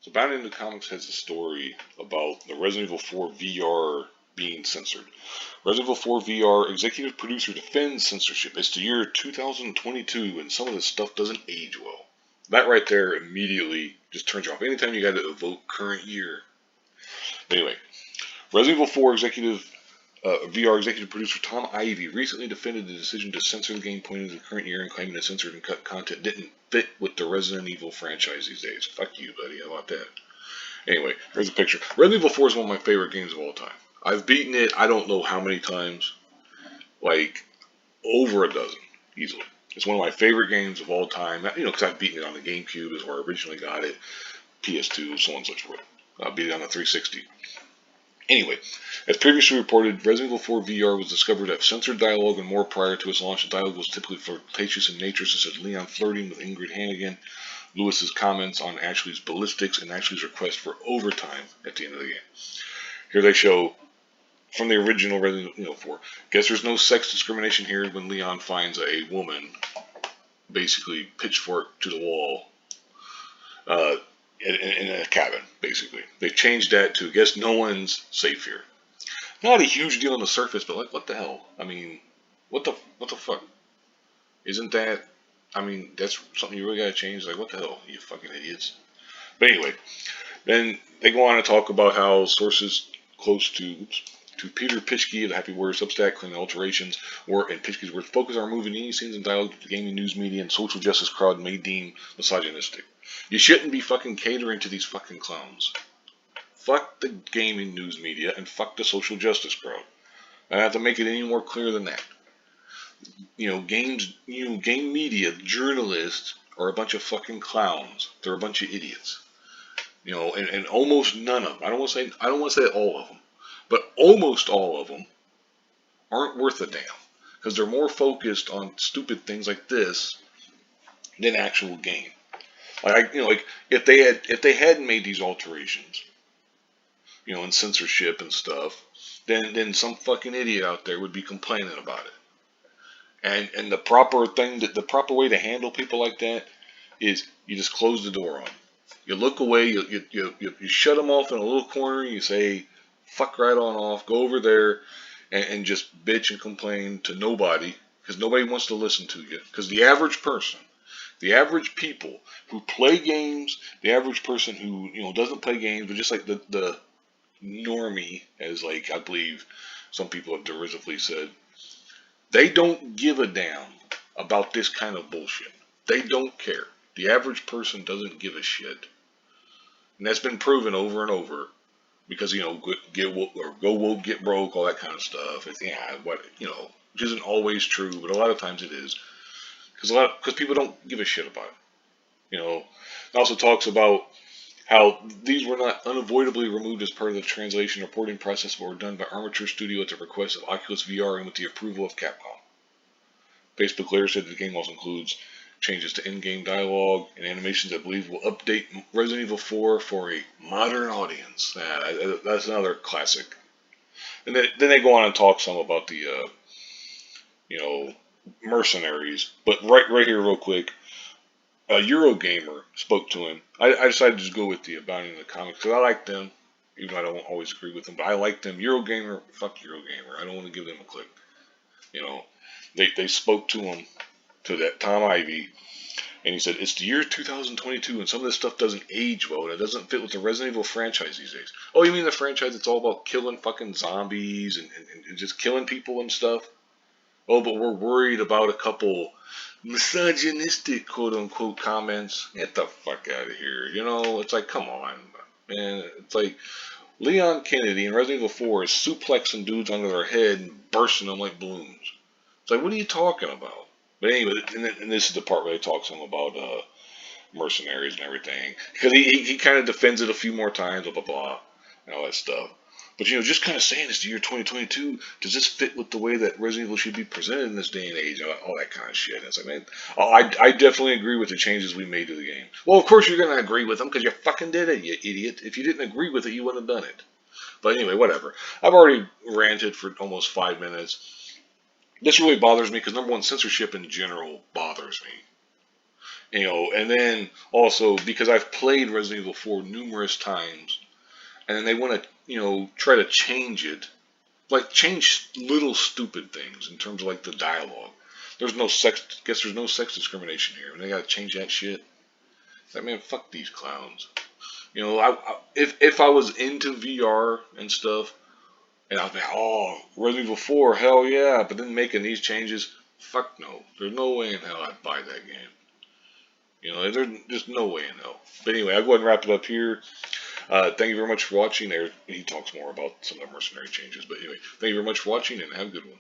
So Bound into Comics has a story about the Resident Evil 4 VR being censored. Resident Evil 4 VR executive producer defends censorship. It's the year 2022 and some of this stuff doesn't age well. That right there immediately just turns you off. Anytime you got to evoke current year. Anyway, Resident Evil 4 VR executive producer Tom Ivey recently defended the decision to censor the game pointing to the current year and claiming the censored and cut content didn't fit with the Resident Evil franchise these days. Fuck you, buddy. How about that? Anyway, here's a picture. Resident Evil 4 is one of my favorite games of all time. I've beaten it, I don't know how many times. Like, over a dozen, easily. It's one of my favorite games of all time. Because I've beaten it on the GameCube, is where I originally got it. PS2, so on and so forth. I beat it on the 360. Anyway, as previously reported, Resident Evil 4 VR was discovered to have censored dialogue and more prior to its launch. The dialogue was typically flirtatious in nature, such as Leon flirting with Ingrid Hannigan, Lewis's comments on Ashley's ballistics, and Ashley's request for overtime at the end of the game. Here they show from the original Resident Evil 4. Guess there's no sex discrimination here when Leon finds a woman basically pitchfork to the wall in a cabin, basically. They changed that to, guess no one's safe here. Not a huge deal on the surface, but like, what the hell? I mean, what the fuck? Isn't that, that's something you really gotta change? Like, what the hell, you fucking idiots? But anyway, then they go on to talk about how sources close to Peter Pitchke of the Happy Warrior Substack claim the alterations were, in Pitchke's words, focus on removing any scenes and dialogue that the gaming news media and social justice crowd may deem misogynistic. You shouldn't be fucking catering to these fucking clowns. Fuck the gaming news media and fuck the social justice crowd. I don't have to make it any more clear than that. Game media journalists are a bunch of fucking clowns. They're a bunch of idiots. And almost none of them. I don't want to say all of them, but almost all of them aren't worth a damn because they're more focused on stupid things like this than actual game. Like if they hadn't made these alterations, and censorship and stuff, then some fucking idiot out there would be complaining about it. And the proper way to handle people like that is you just close the door on them. You look away, you shut them off in a little corner, you say, fuck right on off, go over there and just bitch and complain to nobody, because nobody wants to listen to you. Because the average person, the average people who play games, the average person who, doesn't play games, but just like the normie, as like I believe some people have derisively said, they don't give a damn about this kind of bullshit. They don't care. The average person doesn't give a shit. And that's been proven over and over because, get woke or go woke, get broke, all that kind of stuff. It's, which isn't always true, but a lot of times it is. Because people don't give a shit about it. It also talks about how these were not unavoidably removed as part of the translation reporting process, but were done by Armature Studio at the request of Oculus VR and with the approval of Capcom. Facebook later said that the game also includes changes to in-game dialogue and animations that I believe will update Resident Evil 4 for a modern audience. That's another classic. And then they go on and talk some about the, mercenaries. But right here real quick, Eurogamer spoke to him. I decided to just go with the Bound in the Comics because I like them, even though I don't always agree with them. But I like them. Eurogamer, fuck Eurogamer. I don't want to give them a click. They spoke to him, to that Tom Ivey, and he said, it's the year 2022 and some of this stuff doesn't age well and it doesn't fit with the Resident Evil franchise these days. Oh, you mean the franchise that's all about killing fucking zombies and just killing people and stuff? Oh, but we're worried about a couple misogynistic quote-unquote comments. Get the fuck out of here. It's like, come on, man. It's like Leon Kennedy in Resident Evil 4 is suplexing dudes under their head and bursting them like balloons. It's like, what are you talking about? But anyway, and this is the part where they talk some about mercenaries and everything. Because he kind of defends it a few more times, blah, blah, blah, and all that stuff. But, just kind of saying it's the year 2022, does this fit with the way that Resident Evil should be presented in this day and age? All that kind of shit. And it's like, man, I definitely agree with the changes we made to the game. Well, of course you're going to agree with them because you fucking did it, you idiot. If you didn't agree with it, you wouldn't have done it. But anyway, whatever. I've already ranted for almost 5 minutes. This really bothers me because, number one, censorship in general bothers me. And then also because I've played Resident Evil 4 numerous times, and then they want to, try to change it, like change little stupid things in terms of like the dialogue. There's no sex, guess there's no sex discrimination here, and they gotta change that shit. Like, man, fuck these clowns. If I was into VR and stuff, and I'd be, oh, Resident Evil 4, hell yeah, but then making these changes, fuck no. There's no way in hell I'd buy that game. There's just no way in hell. But anyway, I'll go ahead and wrap it up here. Thank you very much for watching. There, he talks more about some of the mercenary changes. But anyway, thank you very much for watching, and have a good one.